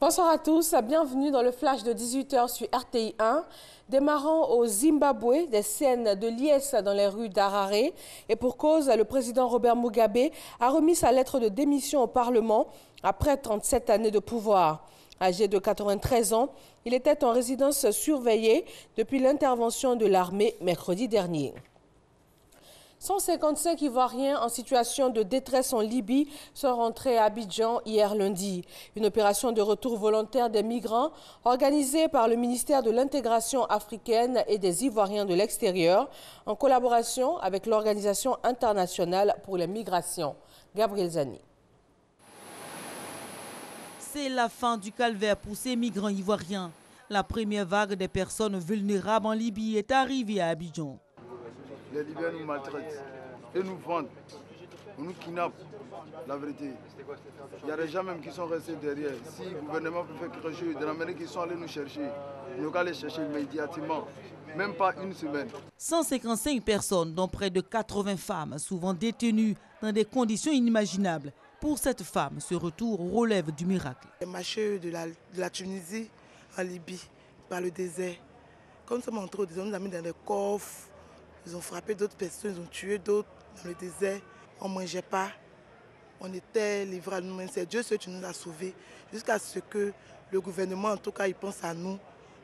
Bonsoir à tous, bienvenue dans le flash de 18h sur RTI 1. Démarrant au Zimbabwe, des scènes de liesse dans les rues d'Harare. Et pour cause, le président Robert Mugabe a remis sa lettre de démission au Parlement après 37 années de pouvoir. Âgé de 93 ans, il était en résidence surveillée depuis l'intervention de l'armée mercredi dernier. 155 Ivoiriens en situation de détresse en Libye sont rentrés à Abidjan hier lundi. Une opération de retour volontaire des migrants organisée par le ministère de l'Intégration africaine et des Ivoiriens de l'extérieur en collaboration avec l'Organisation internationale pour les migrations. Gabriel Zani. C'est la fin du calvaire pour ces migrants ivoiriens. La première vague des personnes vulnérables en Libye est arrivée à Abidjan. Les Libyens nous maltraitent et nous vendent, nous kidnappent, la vérité. Il y a des gens même qui sont restés derrière. Si le gouvernement peut faire quelque chose, de la manière qu'ils sont allés nous chercher, nous allons les chercher immédiatement, même pas une semaine. 155 personnes, dont près de 80 femmes, souvent détenues dans des conditions inimaginables. Pour cette femme, ce retour relève du miracle. Les marcheurs de la Tunisie en Libye, par le désert. Quand nous sommes entrés au désert, on nous a mis dans des coffres. Ils ont frappé d'autres personnes, ils ont tué d'autres dans le désert. On ne mangeait pas. On était livrés à nous-mêmes. C'est Dieu seul qui nous a sauvés. Jusqu'à ce que le gouvernement, en tout cas, il pense à nous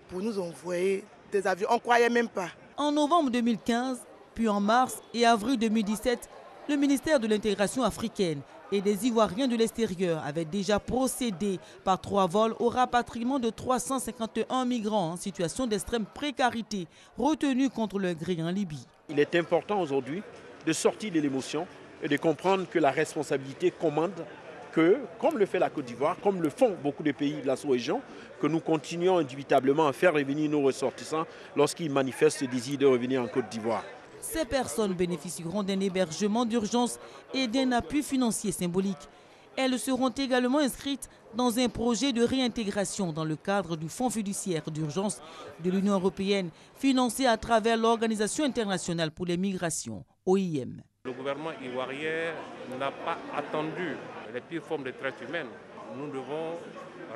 pour nous envoyer des avions. On ne croyait même pas. En novembre 2015, puis en mars et avril 2017, le ministère de l'Intégration africaine et des Ivoiriens de l'extérieur avait déjà procédé par 3 vols au rapatriement de 351 migrants en situation d'extrême précarité retenus contre leur grille en Libye. Il est important aujourd'hui de sortir de l'émotion et de comprendre que la responsabilité commande que, comme le fait la Côte d'Ivoire, comme le font beaucoup de pays de la sous-région, que nous continuons indubitablement à faire revenir nos ressortissants lorsqu'ils manifestent le désir de revenir en Côte d'Ivoire. Ces personnes bénéficieront d'un hébergement d'urgence et d'un appui financier symbolique. Elles seront également inscrites dans un projet de réintégration dans le cadre du Fonds fiduciaire d'urgence de l'Union européenne, financé à travers l'Organisation internationale pour les migrations, OIM. Le gouvernement ivoirien n'a pas attendu les pires formes de traite humaine. Nous devons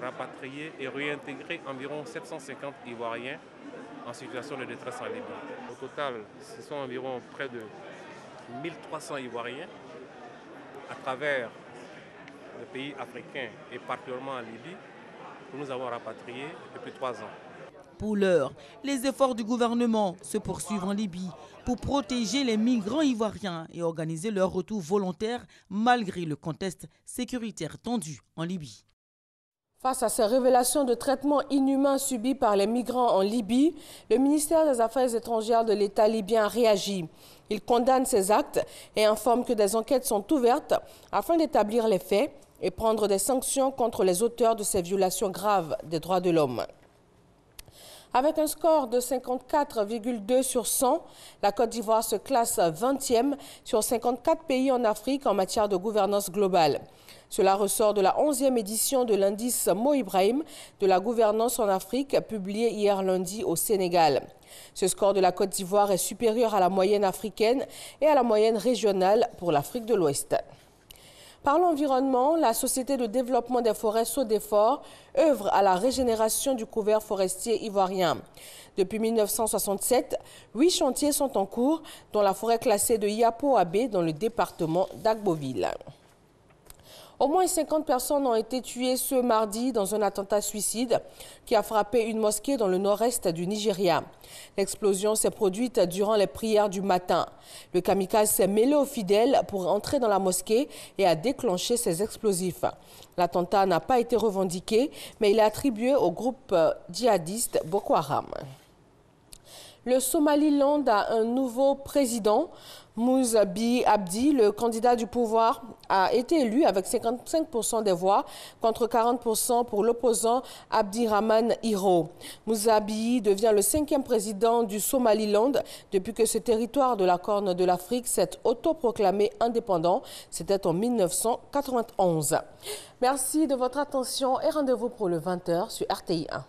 rapatrier et réintégrer environ 750 Ivoiriens en situation de détresse en Libye. Au total, ce sont environ près de 1300 Ivoiriens à travers les pays africains et particulièrement en Libye que nous avons rapatriés depuis 3 ans. Pour l'heure, les efforts du gouvernement se poursuivent en Libye pour protéger les migrants ivoiriens et organiser leur retour volontaire malgré le contexte sécuritaire tendu en Libye. Face à ces révélations de traitements inhumains subis par les migrants en Libye, le ministère des Affaires étrangères de l'État libyen a réagi. Il condamne ces actes et informe que des enquêtes sont ouvertes afin d'établir les faits et prendre des sanctions contre les auteurs de ces violations graves des droits de l'homme. Avec un score de 54,2 sur 100, la Côte d'Ivoire se classe 20e sur 54 pays en Afrique en matière de gouvernance globale. Cela ressort de la 11e édition de l'indice Mo Ibrahim de la gouvernance en Afrique, publié hier lundi au Sénégal. Ce score de la Côte d'Ivoire est supérieur à la moyenne africaine et à la moyenne régionale pour l'Afrique de l'Ouest. Par l'environnement, la Société de développement des forêts Sodefort œuvre à la régénération du couvert forestier ivoirien. Depuis 1967, 8 chantiers sont en cours, dont la forêt classée de Yapo-Abé dans le département d'Agboville. Au moins 50 personnes ont été tuées ce mardi dans un attentat suicide qui a frappé une mosquée dans le nord-est du Nigeria. L'explosion s'est produite durant les prières du matin. Le kamikaze s'est mêlé aux fidèles pour entrer dans la mosquée et a déclenché ses explosifs. L'attentat n'a pas été revendiqué, mais il est attribué au groupe djihadiste Boko Haram. Le Somaliland a un nouveau président. Moussa Bihi Abdi, le candidat du pouvoir, a été élu avec 55% des voix contre 40% pour l'opposant Abdirahman Hiro. Moussa Bihi devient le 5e président du Somaliland depuis que ce territoire de la Corne de l'Afrique s'est autoproclamé indépendant. C'était en 1991. Merci de votre attention et rendez-vous pour le 20h sur RTI 1.